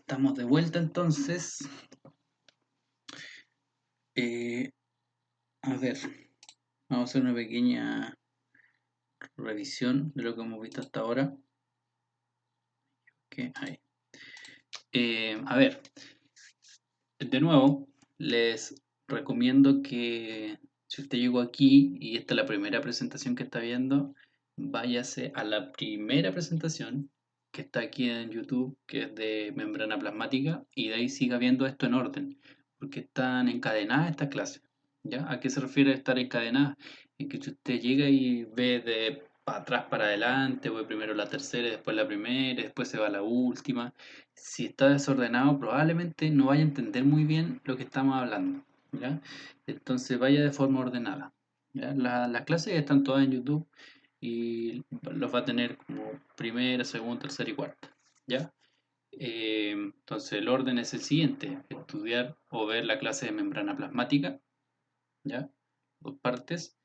Estamos de vuelta entonces. Eh, a ver, vamos a hacer una pequeña revisión de lo que hemos visto hasta ahora. Ahí. A ver, de nuevo, les recomiendo que si usted llegó aquí y esta es la primera presentación que está viendo, váyase a la primera presentación que está aquí en YouTube, que es de membrana plasmática, y de ahí siga viendo esto en orden, porque están encadenadas estas clases. ¿Ya? ¿A qué se refiere estar encadenadas? En que si usted llega y ve de para atrás para adelante, ve primero la tercera, y después la primera, y después se va a la última. Si está desordenado, probablemente no vaya a entender muy bien lo que estamos hablando, ¿ya? Entonces vaya de forma ordenada, ¿ya? Las clases están todas en YouTube y los va a tener como primera, segunda, tercera y cuarta, ¿ya? Entonces el orden es el siguiente: estudiar o ver la clase de membrana plasmática, ¿ya? Dos partes.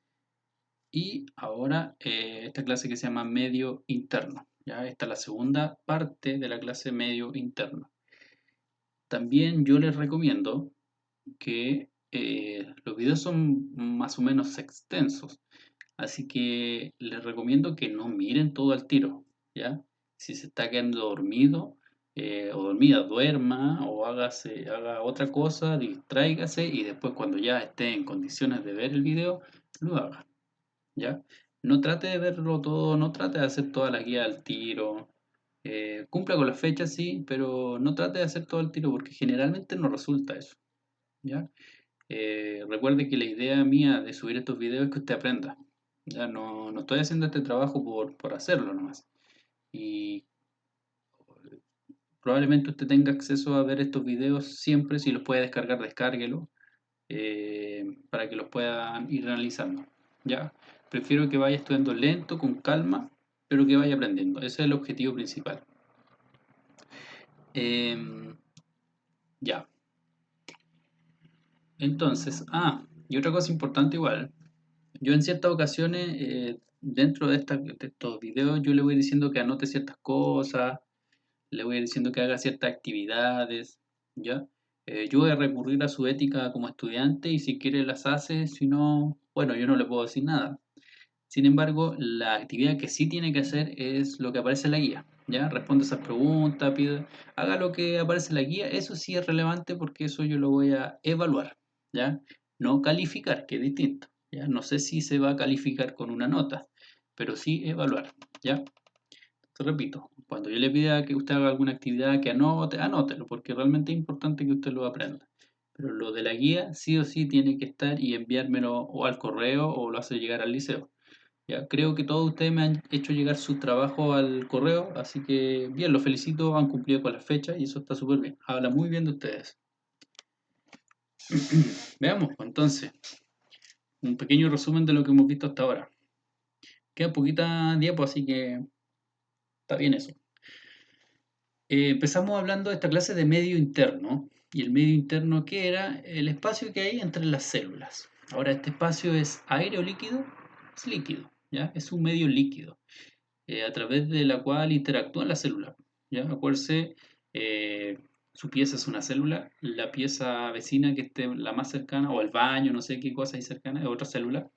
Y ahora esta clase que se llama medio interno, ¿ya? Esta es la segunda parte de la clase medio interno. También yo les recomiendo que los videos son más o menos extensos, así que les recomiendo que no miren todo al tiro, ¿ya? Si se está quedando dormido o dormida, duerma o haga otra cosa, distráigase y después cuando ya esté en condiciones de ver el video, lo haga, ¿ya? No trate de verlo todo, no trate de hacer toda la guía al tiro. Cumpla con las fechas, sí, pero no trate de hacer todo al tiro porque generalmente no resulta eso, ¿ya? Recuerde que la idea mía de subir estos videos es que usted aprenda. Ya no estoy haciendo este trabajo por hacerlo nomás. Y probablemente usted tenga acceso a ver estos videos siempre. Si los puede descargar, descárguelo para que los puedan ir analizando. ¿Ya? Prefiero que vaya estudiando lento, con calma, pero que vaya aprendiendo. Ese es el objetivo principal. Em, ya. Entonces, y otra cosa importante igual. Yo en ciertas ocasiones, dentro de estos videos, yo le voy diciendo que anote ciertas cosas, le voy diciendo que haga ciertas actividades, ¿ya? Yo voy a recurrir a su ética como estudiante y si quiere las hace, si no, bueno, yo no le puedo decir nada. Sin embargo, la actividad que sí tiene que hacer es lo que aparece en la guía, ¿ya? Responde esas preguntas, haga lo que aparece en la guía, eso sí es relevante porque eso yo lo voy a evaluar, ¿ya? No calificar, que es distinto, ¿ya? No sé si se va a calificar con una nota, pero sí evaluar, ¿ya? Te repito, cuando yo le pida que usted haga alguna actividad que anote, anótelo, porque realmente es importante que usted lo aprenda. Pero lo de la guía sí o sí tiene que estar y enviármelo o al correo o lo hace llegar al liceo. Ya, creo que todos ustedes me han hecho llegar su trabajo al correo, así que bien, los felicito, han cumplido con las fechas y eso está súper bien. Habla muy bien de ustedes. Veamos, pues, entonces, un pequeño resumen de lo que hemos visto hasta ahora. Queda poquita tiempo, así que está bien eso. Empezamos hablando de esta clase de medio interno, y el medio interno que era el espacio que hay entre las células. Ahora, este espacio es aire o líquido, es líquido, ¿ya? Es un medio líquido. A través de la cual interactúan las células. ¿Ya? Acuérdense, eh, su pieza es una célula, la pieza vecina que esté la más cercana, o el baño, no sé qué cosa hay cercana, es otra célula,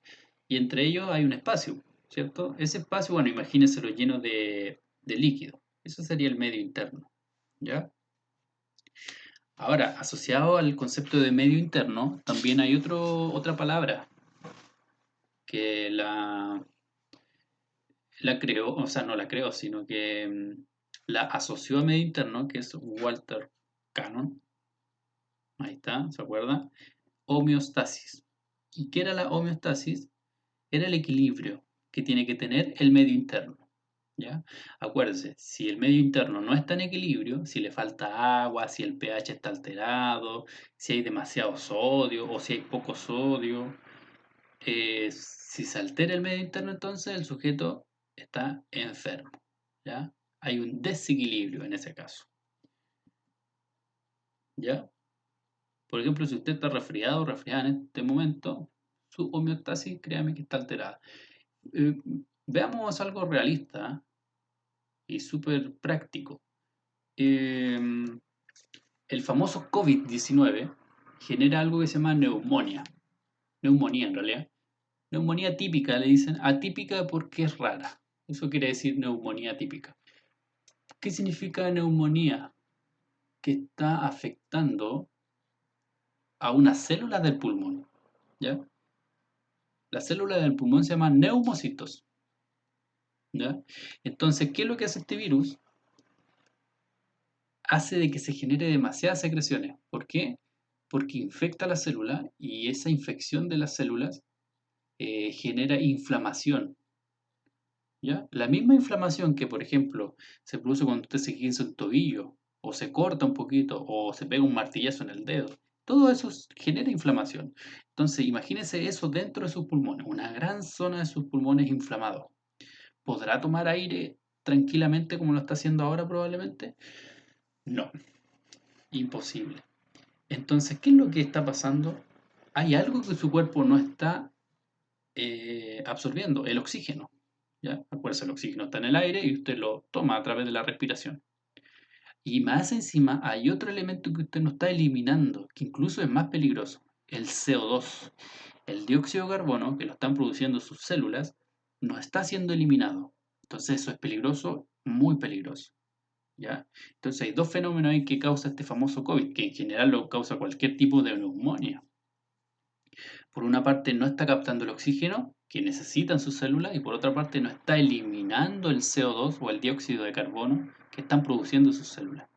y entre ellos hay un espacio, ¿cierto? Ese espacio, bueno, imagínenselo lleno de líquido. Eso sería el medio interno, ¿ya? Ahora, asociado al concepto de medio interno, también hay otra palabra que la creó, o sea, no la creó, sino que la asoció a medio interno, que es Walter Cannon. Ahí está, ¿se acuerda? Homeostasis. ¿Y qué era la homeostasis? Era el equilibrio que tiene que tener el medio interno. ¿Ya? Acuérdense, si el medio interno no está en equilibrio, si le falta agua, si el pH está alterado, si hay demasiado sodio o si hay poco sodio, si se altera el medio interno, entonces el sujeto está enfermo, ¿ya? Hay un desequilibrio en ese caso, ¿ya? Por ejemplo, si usted está resfriado o resfriada en este momento, su homeostasis, créame que está alterada. Eh, Veamos algo realista y súper práctico. Eh, el famoso COVID-19 genera algo que se llama neumonía en realidad. Neumonía típica, le dicen atípica porque es rara. Eso quiere decir neumonía típica. ¿Qué significa neumonía? Que está afectando a unas células del pulmón, ¿ya? Las células del pulmón se llaman neumocitos, ¿ya? Entonces, ¿qué es lo que hace este virus? Hace de que se genere demasiadas secreciones. ¿Por qué? Porque infecta la célula y esa infección de las células genera inflamación, ¿ya? La misma inflamación que, por ejemplo, se produce cuando usted se quinza un tobillo, o se corta un poquito, o se pega un martillazo en el dedo. Todo eso genera inflamación. Entonces, imagínese eso dentro de sus pulmones, una gran zona de sus pulmones inflamados. ¿Podrá tomar aire tranquilamente como lo está haciendo ahora probablemente? No, imposible. Entonces, ¿qué es lo que está pasando? Hay algo que su cuerpo no está absorbiendo, el oxígeno. ¿Ya? Acuérdense, el oxígeno está en el aire y usted lo toma a través de la respiración. Y más encima hay otro elemento que usted no está eliminando, que incluso es más peligroso, el CO2. El dióxido de carbono, que lo están produciendo sus células, no está siendo eliminado. Entonces eso es peligroso, muy peligroso. ¿Ya? Entonces hay dos fenómenos ahí que causa este famoso COVID, que en general lo causa cualquier tipo de neumonía. Por una parte no está captando el oxígeno que necesitan sus células y por otra parte no está eliminando el CO2 o el dióxido de carbono que están produciendo sus células.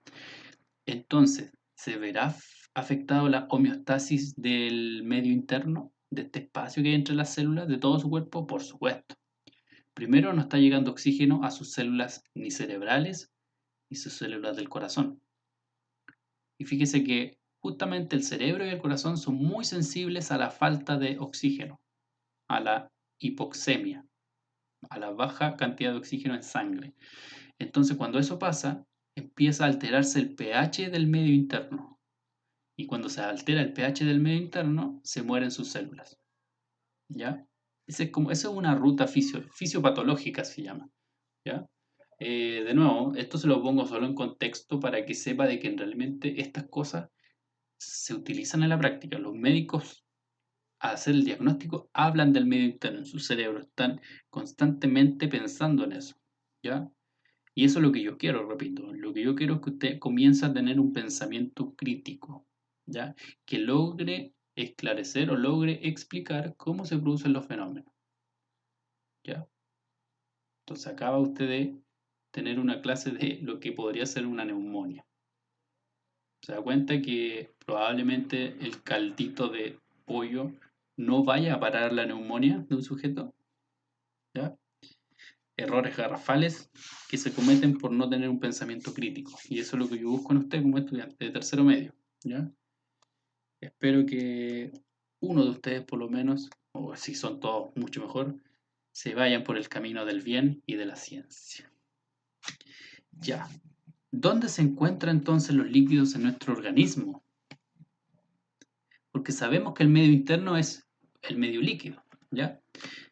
Entonces, ¿se verá afectado la homeostasis del medio interno, de este espacio que hay entre las células de todo su cuerpo? Por supuesto. Primero, no está llegando oxígeno a sus células ni cerebrales ni sus células del corazón. Y fíjese que justamente el cerebro y el corazón son muy sensibles a la falta de oxígeno, a la hipoxemia, a la baja cantidad de oxígeno en sangre. Entonces, cuando eso pasa, empieza a alterarse el pH del medio interno. Y cuando se altera el pH del medio interno, se mueren sus células. ¿Ya? Esa es una ruta fisiopatológica, se llama. ¿Ya? De nuevo, esto se lo pongo solo en contexto para que sepa de que realmente estas cosas se utilizan en la práctica. Los médicos, al hacer el diagnóstico, hablan del medio interno en su cerebro, están constantemente pensando en eso. ¿Ya? Y eso es lo que yo quiero, repito. Lo que yo quiero es que usted comience a tener un pensamiento crítico, ¿ya? Que logre esclarecer o logre explicar cómo se producen los fenómenos, ¿ya? Entonces acaba usted de tener una clase de lo que podría ser una neumonía. Se da cuenta que probablemente el caldito de pollo no vaya a parar la neumonía de un sujeto, ¿ya? Errores garrafales que se cometen por no tener un pensamiento crítico. Y eso es lo que yo busco en usted como estudiante de tercero medio, ¿ya? Espero que uno de ustedes por lo menos, o si son todos mucho mejor, se vayan por el camino del bien y de la ciencia. Ya. ¿Dónde se encuentran entonces los líquidos en nuestro organismo? Porque sabemos que el medio interno es el medio líquido, ¿ya?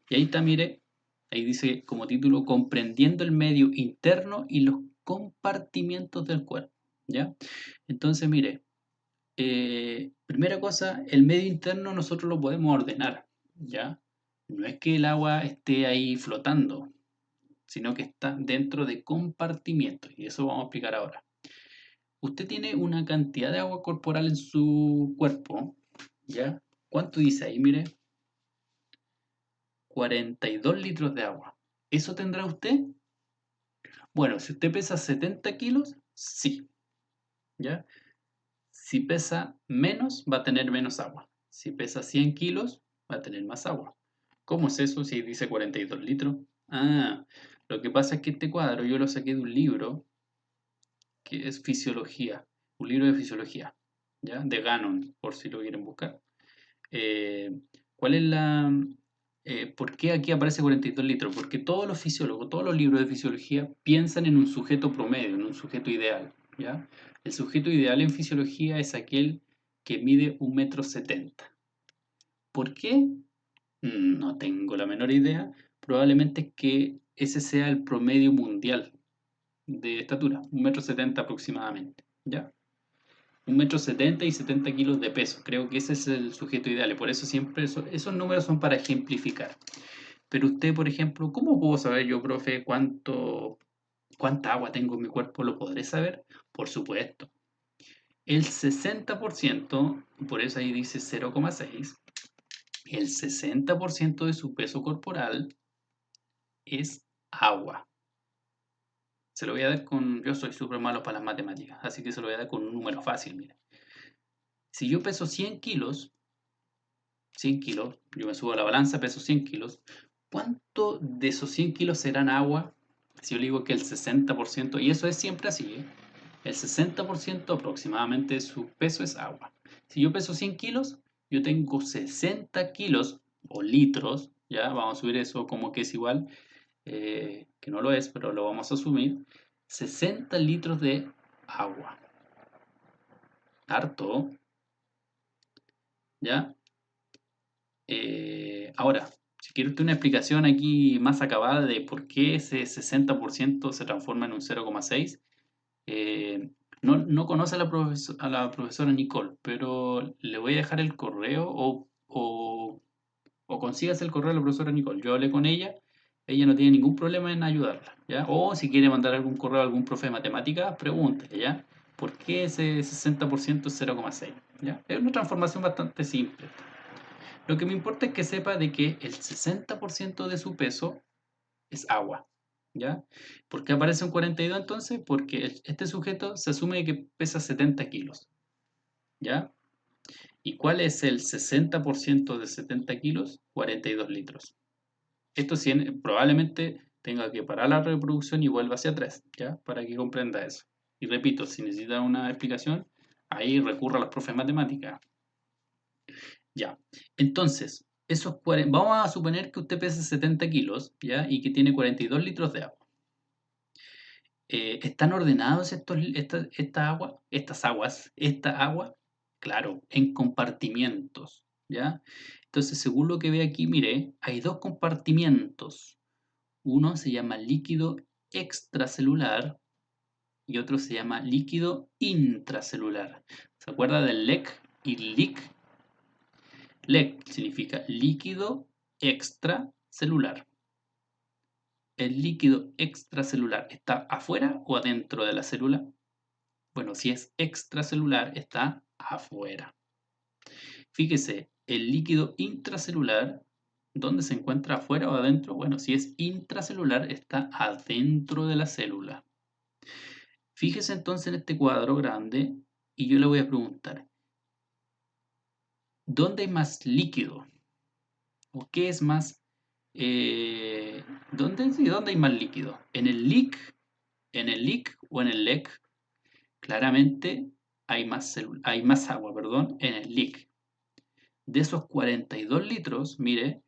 Y ahí está, mire, ahí dice como título, comprendiendo el medio interno y los compartimientos del cuerpo, ¿ya? Entonces, mire, primera cosa, el medio interno nosotros lo podemos ordenar, ¿ya? No es que el agua esté ahí flotando, sino que está dentro de compartimientos, y eso vamos a explicar ahora. Usted tiene una cantidad de agua corporal en su cuerpo, ¿ya? ¿Cuánto dice ahí? Mire, 42 litros de agua. ¿Eso tendrá usted? Bueno, si usted pesa 70 kilos, sí, ¿ya? Si pesa menos, va a tener menos agua. Si pesa 100 kilos, va a tener más agua. ¿Cómo es eso si dice 42 litros? Ah, lo que pasa es que este cuadro yo lo saqué de un libro que es Fisiología, un libro de fisiología, ¿ya? De Gannon, por si lo quieren buscar. Eh, ¿Cuál es ¿por qué aquí aparece 42 litros? Porque todos los fisiólogos, todos los libros de fisiología piensan en un sujeto promedio, en un sujeto ideal, ¿ya? El sujeto ideal en fisiología es aquel que mide 1,70 m. ¿Por qué? No tengo la menor idea. Probablemente es que ese sea el promedio mundial de estatura, 1,70 m aproximadamente, ¿ya? 1,70 m y 70 kilos de peso. Creo que ese es el sujeto ideal. Y por eso siempre esos números son para ejemplificar. Pero usted, por ejemplo, ¿cómo puedo saber yo, profe, cuánta agua tengo en mi cuerpo? ¿Lo podré saber? Por supuesto. El 60%, por eso ahí dice 0,6, el 60% de su peso corporal es agua. Se lo voy a dar con, yo soy súper malo para las matemáticas, así que se lo voy a dar con un número fácil, mire. Si yo peso 100 kilos, 100 kilos, yo me subo a la balanza, peso 100 kilos, ¿cuánto de esos 100 kilos serán agua? Si yo le digo que el 60%, y eso es siempre así, ¿eh? El 60% aproximadamente de su peso es agua. Si yo peso 100 kilos, yo tengo 60 kilos o litros, ya vamos a subir eso como que es igual, que no lo es, pero lo vamos a asumir, 60 litros de agua. Harto, ¿ya? Ahora, si quiere usted una explicación aquí más acabada de por qué ese 60% se transforma en un 0,6, no conoce a a la profesora Nicole, pero le voy a dejar el correo o consígase el correo de la profesora Nicole. Yo hablé con ella no tiene ningún problema en ayudarla, ¿ya? O si quiere mandar algún correo a algún profe de matemáticas, pregúntele, ¿ya? ¿Por qué ese 60% es 0,6? ¿Ya? Es una transformación bastante simple. Lo que me importa es que sepa de que el 60% de su peso es agua, ¿ya? ¿Por qué aparece un 42 entonces? Porque este sujeto se asume que pesa 70 kilos, ¿ya? ¿Y cuál es el 60% de 70 kilos? 42 litros. Esto sí, probablemente tenga que parar la reproducción y vuelva hacia atrás, ¿ya? Para que comprenda eso. Y repito, si necesita una explicación, ahí recurra a los profes de matemáticas. Ya. Entonces, vamos a suponer que usted pesa 70 kilos, ¿ya? Y que tiene 42 litros de agua. ¿Están ordenados esta agua? Claro, en compartimientos, ¿ya? Entonces, según lo que ve aquí, mire, hay dos compartimientos. Uno se llama líquido extracelular y otro se llama líquido intracelular. ¿Se acuerda del LEC y LIC? LEC significa líquido extracelular. ¿El líquido extracelular está afuera o adentro de la célula? Bueno, si es extracelular, está afuera. Fíjese, el líquido intracelular, ¿dónde se encuentra afuera o adentro? Bueno, si es intracelular, está adentro de la célula. Fíjese entonces en este cuadro grande y yo le voy a preguntar, ¿dónde hay más líquido? ¿O qué es más? ¿Dónde hay más líquido? ¿En el LIC o en el LEC? Claramente hay más agua, perdón, en el LIC. De esos 42 litros, mire,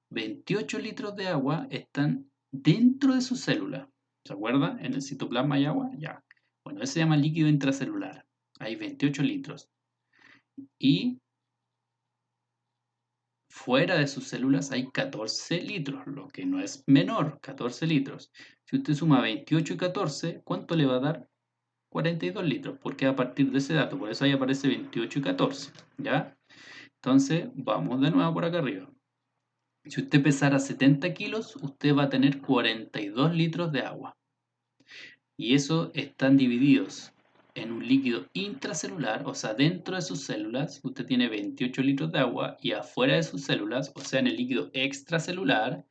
28 litros de agua están dentro de su célula. ¿Se acuerda? En el citoplasma hay agua, ya. Bueno, eso se llama líquido intracelular. Hay 28 litros. Y fuera de sus células hay 14 litros, lo que no es menor, 14 litros. Si usted suma 28 y 14, ¿cuánto le va a dar? 42 litros, porque a partir de ese dato, por eso ahí aparece 28 y 14, ¿ya? Entonces, vamos de nuevo por acá arriba. Si usted pesara 70 kilos, usted va a tener 42 litros de agua. Y eso están divididos en un líquido intracelular, o sea, dentro de sus células, usted tiene 28 litros de agua y afuera de sus células, o sea, en el líquido extracelular,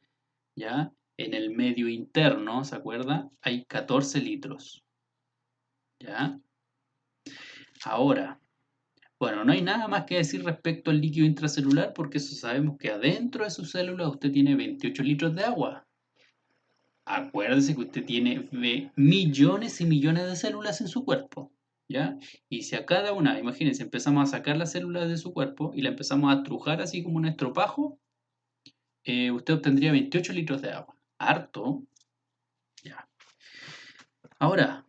¿ya? En el medio interno, ¿se acuerda? Hay 14 litros, ¿ya? Ahora, bueno, no hay nada más que decir respecto al líquido intracelular porque eso sabemos que adentro de sus células usted tiene 28 litros de agua. Acuérdese que usted tiene millones y millones de células en su cuerpo, ¿ya? Y si a cada una, imagínense, empezamos a sacar las células de su cuerpo y la empezamos a trujar así como un estropajo, usted obtendría 28 litros de agua. Harto, ya. Ahora,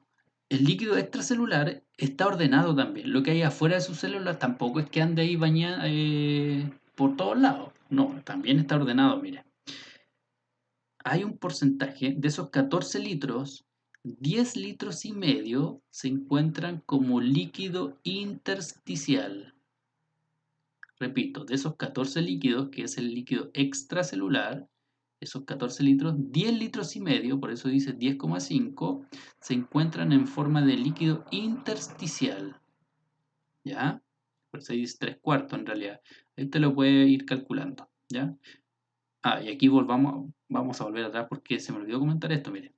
el líquido extracelular está ordenado también. Lo que hay afuera de sus células tampoco es que ande ahí bañado por todos lados. No, también está ordenado, mire. Hay un porcentaje de esos 14 litros 10 litros y medio se encuentran como líquido intersticial. Repito, de esos 14 líquidos, que es el líquido extracelular, esos 14 litros, 10 litros y medio, por eso dice 10,5, se encuentran en forma de líquido intersticial. ¿Ya? Por eso dice 3 cuartos en realidad. Ahí te lo puede ir calculando. ¿Ya? Y aquí vamos a volver atrás porque se me olvidó comentar esto, mire.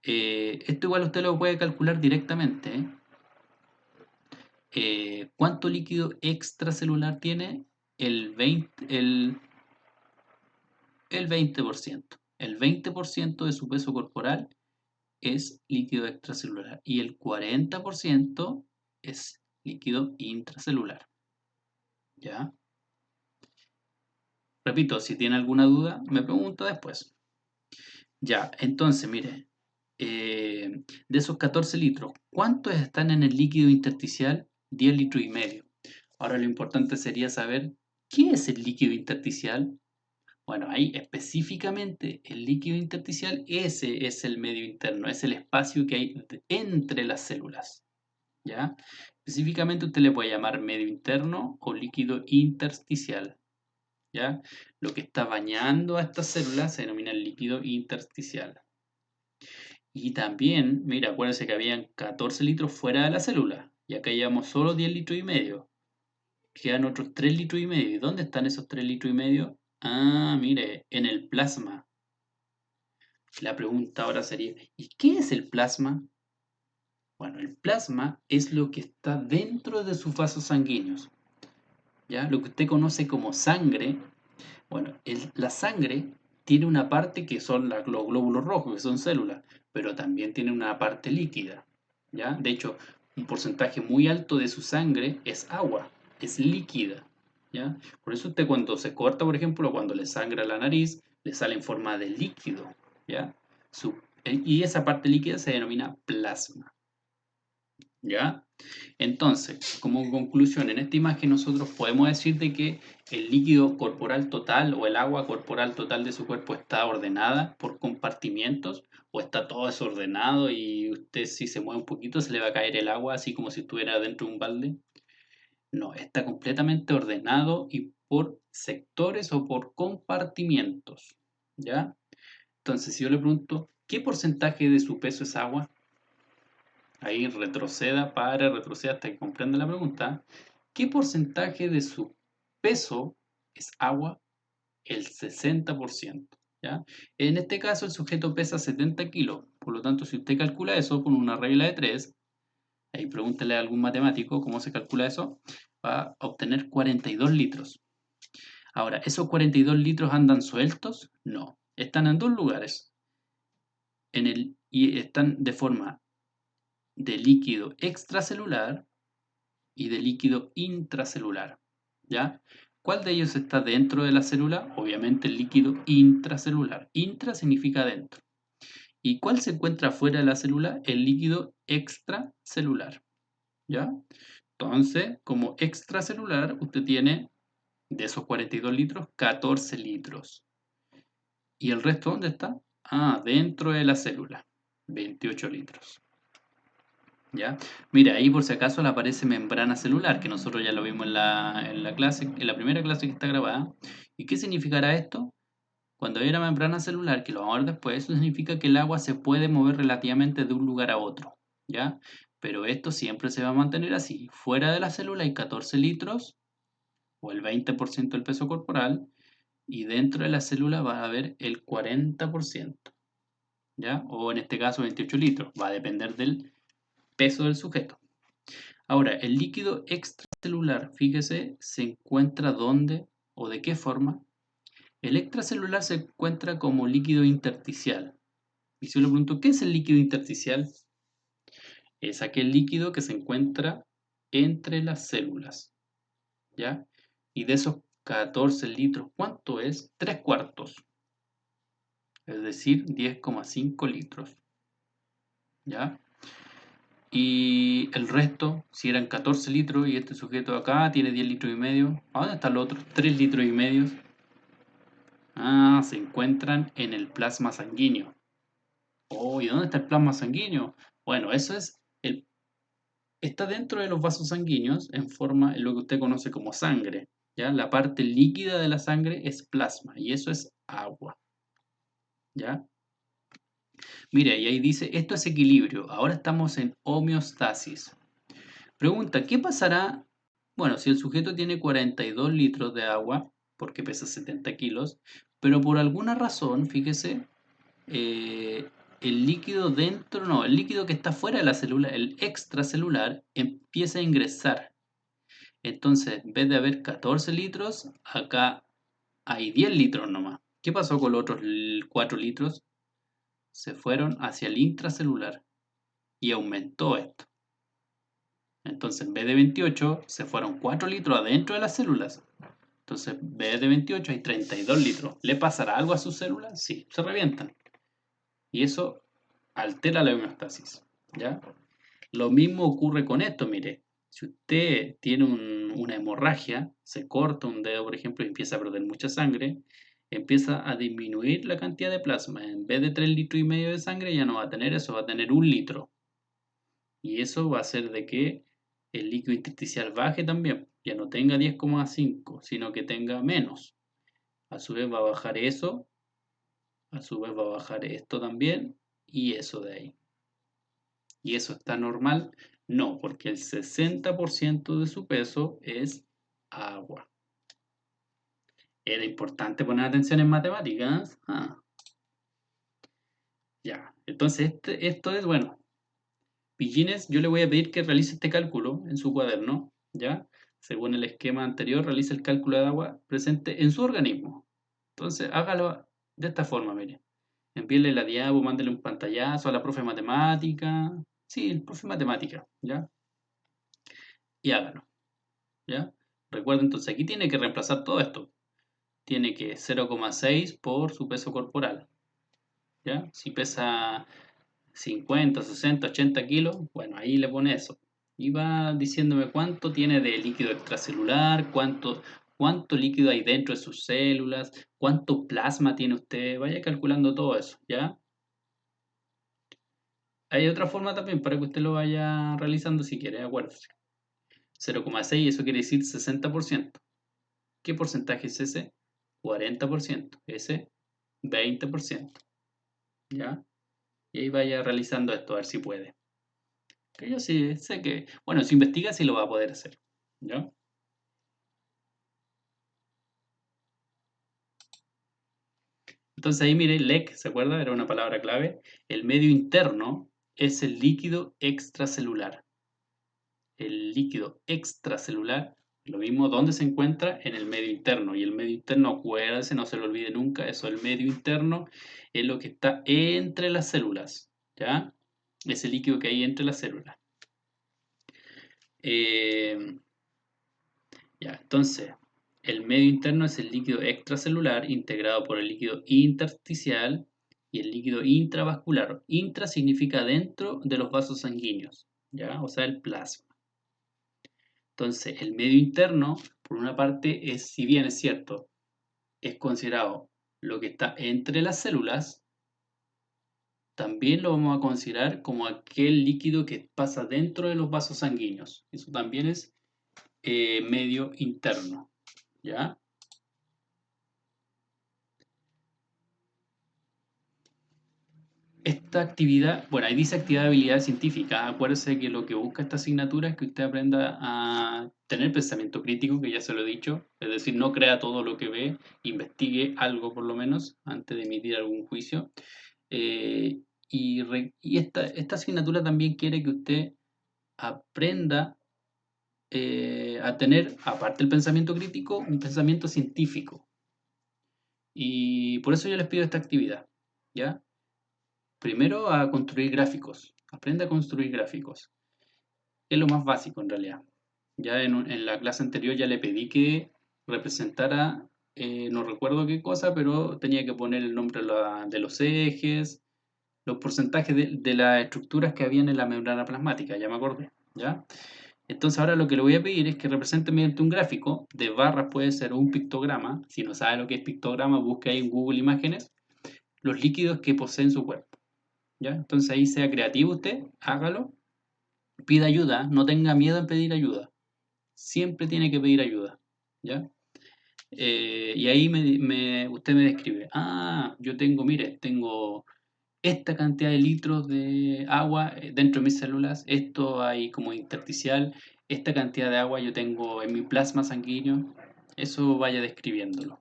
Esto igual usted lo puede calcular directamente. ¿Cuánto líquido extracelular tiene? El 20, el 20%. El 20% de su peso corporal es líquido extracelular y el 40% es líquido intracelular. ¿Ya? Repito, si tiene alguna duda, me pregunta después. Ya, entonces, mire, de esos 14 litros, ¿cuántos están en el líquido intersticial? 10 litros y medio. Ahora lo importante sería saber, ¿qué es el líquido intersticial? Bueno, ahí específicamente el líquido intersticial, ese es el medio interno, es el espacio que hay entre las células, ¿ya? Específicamente usted le puede llamar medio interno o líquido intersticial, ¿ya? Lo que está bañando a estas células se denomina líquido intersticial. Y también, mira, acuérdense que habían 14 litros fuera de la célula y acá llevamos solo 10 litros y medio. Quedan otros 3 litros y medio. ¿Y dónde están esos 3 litros y medio? Mire, en el plasma. La pregunta ahora sería, ¿y qué es el plasma? Bueno, el plasma es lo que está dentro de sus vasos sanguíneos, ¿ya? Lo que usted conoce como sangre. Bueno, la sangre tiene una parte que son los glóbulos rojos, que son células, pero también tiene una parte líquida, ¿ya? De hecho, un porcentaje muy alto de su sangre es agua, es líquida, ¿ya? Por eso usted cuando se corta, por ejemplo, cuando le sangra la nariz, le sale en forma de líquido, ¿ya? Y esa parte líquida se denomina plasma, ¿ya? Entonces, como conclusión, en esta imagen nosotros podemos decir de que el líquido corporal total o el agua corporal total de su cuerpo está ordenada por compartimientos o está todo desordenado y usted si se mueve un poquito se le va a caer el agua así como si estuviera dentro de un balde. No, está completamente ordenado y por sectores o por compartimientos, ¿ya? Entonces, si yo le pregunto, ¿qué porcentaje de su peso es agua? Ahí retroceda hasta que comprenda la pregunta. ¿Qué porcentaje de su peso es agua? El 60%. ¿Ya? En este caso el sujeto pesa 70 kilos, por lo tanto si usted calcula eso con una regla de 3, ahí pregúntele a algún matemático cómo se calcula eso, va a obtener 42 litros. Ahora, ¿esos 42 litros andan sueltos? No, están en dos lugares y están de forma de líquido extracelular y de líquido intracelular, ¿ya? ¿Cuál de ellos está dentro de la célula? Obviamente el líquido intracelular. Intra significa dentro. ¿Y cuál se encuentra fuera de la célula? El líquido extracelular, ¿ya? Entonces, como extracelular, usted tiene de esos 42 litros, 14 litros. ¿Y el resto dónde está? Dentro de la célula, 28 litros. ¿Ya? Mira, ahí por si acaso le aparece membrana celular, que nosotros ya lo vimos en la clase, en la primera clase que está grabada. ¿Y qué significará esto? Cuando hay una membrana celular, que lo vamos a ver después, eso significa que el agua se puede mover relativamente de un lugar a otro, ¿ya? Pero esto siempre se va a mantener así. Fuera de la célula hay 14 litros, o el 20% del peso corporal, y dentro de la célula va a haber el 40%, ¿ya? O en este caso 28 litros, va a depender del peso del sujeto. Ahora, el líquido extracelular, fíjese, se encuentra dónde o de qué forma. El extracelular se encuentra como líquido intersticial. Y si yo le pregunto, ¿qué es el líquido intersticial? Es aquel líquido que se encuentra entre las células, ¿ya? Y de esos 14 litros, ¿cuánto es? 3 cuartos, es decir, 10,5 litros, ¿ya? Y el resto, si eran 14 litros y este sujeto acá tiene 10 litros y medio, ¿a dónde están los otros 3 litros y medio? Se encuentran en el plasma sanguíneo. Oh, ¿y dónde está el plasma sanguíneo? Bueno, eso es está dentro de los vasos sanguíneos en forma, en lo que usted conoce como sangre, ¿ya? La parte líquida de la sangre es plasma y eso es agua, ¿ya? Mire, y ahí dice, esto es equilibrio, ahora estamos en homeostasis. Pregunta, ¿qué pasará? Bueno, si el sujeto tiene 42 litros de agua, porque pesa 70 kilos, pero por alguna razón, fíjese, eh, el líquido dentro, no, el líquido que está fuera de la célula, el extracelular, empieza a ingresar. Entonces, en vez de haber 14 litros, acá hay 10 litros nomás. ¿Qué pasó con los otros 4 litros? Se fueron hacia el intracelular y aumentó esto. Entonces, en vez de 28, se fueron 4 litros adentro de las células. Entonces, en vez de 28 hay 32 litros. ¿Le pasará algo a sus células? Sí, se revientan. Y eso altera la homeostasis. ¿Ya? Lo mismo ocurre con esto, mire. Si usted tiene una hemorragia, se corta un dedo, por ejemplo, y empieza a perder mucha sangre, empieza a disminuir la cantidad de plasma. En vez de 3 litros y medio de sangre, ya no va a tener eso, va a tener 1 litro. Y eso va a hacer de que el líquido intersticial baje también, ya no tenga 10,5, sino que tenga menos. A su vez va a bajar eso, a su vez va a bajar esto también y eso de ahí. ¿Y eso está normal? No, porque el 60% de su peso es agua. Era importante poner atención en matemáticas. Ya. Entonces, esto es, bueno, Pillines, yo le voy a pedir que realice este cálculo en su cuaderno, ¿ya? Según el esquema anterior, realice el cálculo de agua presente en su organismo. Entonces, hágalo de esta forma, mire. Envíele la diapo, mándele un pantallazo a la profe matemática. Sí, el profe matemática, ¿ya? Y hágalo, ¿ya? Recuerda entonces, aquí tiene que reemplazar todo esto. Tiene que 0,6 por su peso corporal, ¿ya? Si pesa 50, 60, 80 kilos, bueno, ahí le pone eso. Y va diciéndome cuánto tiene de líquido extracelular, cuánto líquido hay dentro de sus células, cuánto plasma tiene usted, vaya calculando todo eso, ¿ya? Hay otra forma también para que usted lo vaya realizando si quiere, acuérdese. 0,6, eso quiere decir 60%. ¿Qué porcentaje es ese? 40%. Ese, 20%, ¿ya? Y ahí vaya realizando esto, a ver si puede. Que yo sí sé que, bueno, si investiga sí lo va a poder hacer, ¿ya? Entonces ahí mire, LEC, ¿se acuerda? Era una palabra clave. El medio interno es el líquido extracelular. El líquido extracelular, lo mismo, ¿dónde se encuentra? En el medio interno. Y el medio interno, acuérdense, no se lo olvide nunca, eso, el medio interno es lo que está entre las células, ¿ya? Ese líquido que hay entre las células. Eh, Ya, entonces, el medio interno es el líquido extracelular integrado por el líquido intersticial y el líquido intravascular. Intra significa dentro de los vasos sanguíneos, ¿ya? O sea, el plasma. Entonces, el medio interno, por una parte, es, si bien es cierto, es considerado lo que está entre las células, también lo vamos a considerar como aquel líquido que pasa dentro de los vasos sanguíneos. Eso también es medio interno, ¿ya? Esta actividad, bueno, ahí dice actividad de habilidad científica. Acuérdese que lo que busca esta asignatura es que usted aprenda a tener pensamiento crítico, que ya se lo he dicho. Es decir, no crea todo lo que ve, investigue algo por lo menos antes de emitir algún juicio. Eh, y esta asignatura también quiere que usted aprenda a tener, aparte del pensamiento crítico, un pensamiento científico. Y por eso yo les pido esta actividad, ¿ya? Primero a construir gráficos. Aprende a construir gráficos. Es lo más básico en realidad. Ya en la clase anterior ya le pedí que representara, no recuerdo qué cosa, pero tenía que poner el nombre de los ejes, los porcentajes de las estructuras que habían en la membrana plasmática, ya me acordé. ¿Ya? Entonces ahora lo que le voy a pedir es que represente mediante un gráfico, de barras puede ser un pictograma, si no sabe lo que es pictograma, busque ahí en Google Imágenes, los líquidos que poseen su cuerpo. ¿ya? Entonces ahí sea creativo usted, hágalo, pida ayuda, no tenga miedo en pedir ayuda. Siempre tiene que pedir ayuda, ¿ya? Y ahí usted me describe, yo tengo, mire, tengo esta cantidad de litros de agua dentro de mis células, esto hay como intersticial, esta cantidad de agua yo tengo en mi plasma sanguíneo, eso vaya describiéndolo.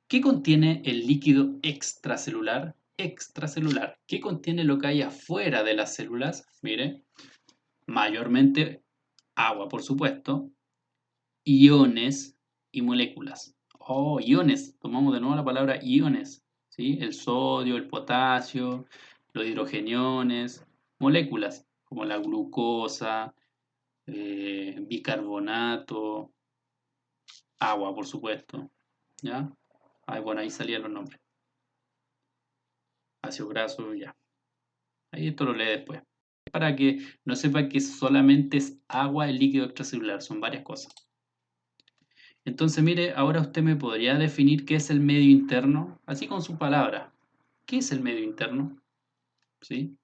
¿Qué contiene el líquido extracelular? Extracelular. ¿Qué contiene lo que hay afuera de las células? Mire, mayormente agua, por supuesto, iones y moléculas. Oh, iones. Tomamos de nuevo la palabra iones. ¿Sí? El sodio, el potasio, los hidrogeniones, moléculas como la glucosa, bicarbonato, agua, por supuesto. ¿Ya? Bueno, ahí salían los nombres. Ácido graso, ya. Ahí esto lo lee después. Para que no sepa que solamente es agua el líquido extracelular, son varias cosas. Entonces, mire, ahora usted me podría definir qué es el medio interno, así con su palabra. ¿Qué es el medio interno? ¿Sí?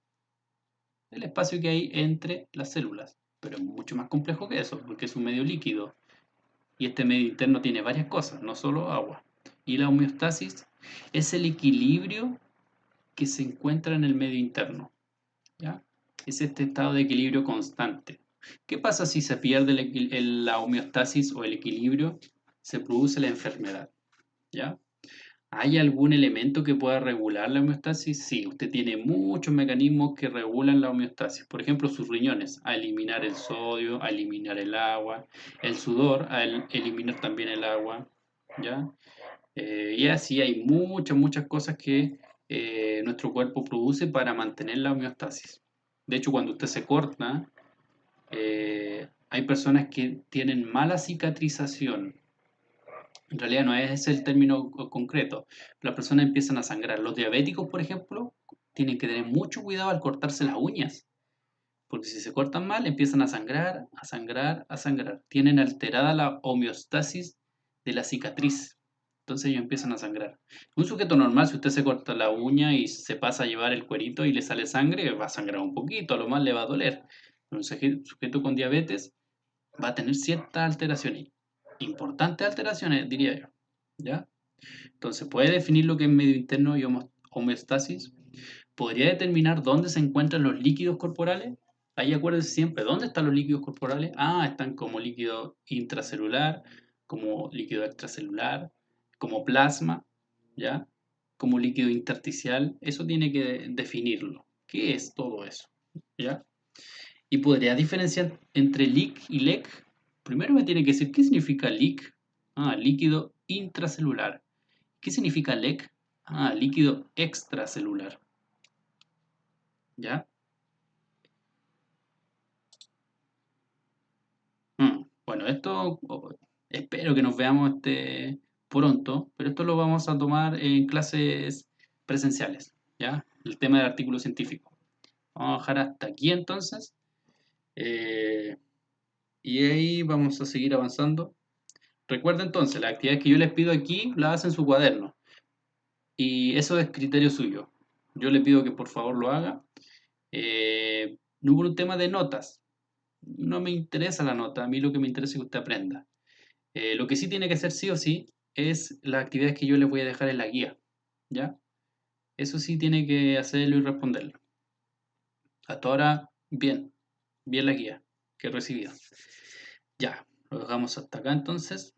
El espacio que hay entre las células, pero es mucho más complejo que eso, porque es un medio líquido. Y este medio interno tiene varias cosas, no solo agua. Y la homeostasis es el equilibrio que se encuentra en el medio interno. ¿Ya? Es este estado de equilibrio constante. ¿Qué pasa si se pierde la homeostasis o el equilibrio? Se produce la enfermedad. ¿Ya? ¿Hay algún elemento que pueda regular la homeostasis? Sí, usted tiene muchos mecanismos que regulan la homeostasis. Por ejemplo, sus riñones, a eliminar el sodio, a eliminar el agua, el sudor, a eliminar también el agua, ¿ya? Y así hay muchas cosas que nuestro cuerpo produce para mantener la homeostasis. De hecho, cuando usted se corta, hay personas que tienen mala cicatrización. En realidad no es el término concreto. Las personas empiezan a sangrar. Los diabéticos, por ejemplo, tienen que tener mucho cuidado al cortarse las uñas, porque si se cortan mal, empiezan a sangrar, a sangrar, a sangrar. Tienen alterada la homeostasis de la cicatriz. Entonces ellos empiezan a sangrar. Un sujeto normal, si usted se corta la uña y se pasa a llevar el cuerito y le sale sangre, va a sangrar un poquito, a lo más le va a doler. Pero un sujeto con diabetes va a tener ciertas alteraciones, importantes alteraciones, diría yo. ¿Ya? Entonces, puede definir lo que es medio interno y homeostasis. ¿Podría determinar dónde se encuentran los líquidos corporales? Ahí acuérdense siempre, ¿dónde están los líquidos corporales? Están como líquido intracelular, como líquido extracelular, como plasma, ¿ya? Como líquido intersticial. Eso tiene que definirlo. ¿Qué es todo eso? ¿Ya? Y podría diferenciar entre leak y LEC. Primero me tiene que decir qué significa leak. Líquido intracelular. ¿Qué significa LEC? Líquido extracelular. ¿Ya? Bueno, espero que nos veamos pronto, pero esto lo vamos a tomar en clases presenciales, ¿ya? El tema del artículo científico. Vamos a dejar hasta aquí entonces, eh, y ahí vamos a seguir avanzando. Recuerda entonces, las actividades que yo les pido aquí las hace en su cuaderno, y eso es criterio suyo. Yo le pido que por favor lo haga. No por un tema de notas, no me interesa la nota, a mí lo que me interesa es que usted aprenda. Lo que sí tiene que hacer sí o sí es las actividades que yo les voy a dejar en la guía, ¿ya? Eso sí tiene que hacerlo y responderlo. Hasta ahora, bien, bien la guía que he recibido. Ya, lo dejamos hasta acá entonces.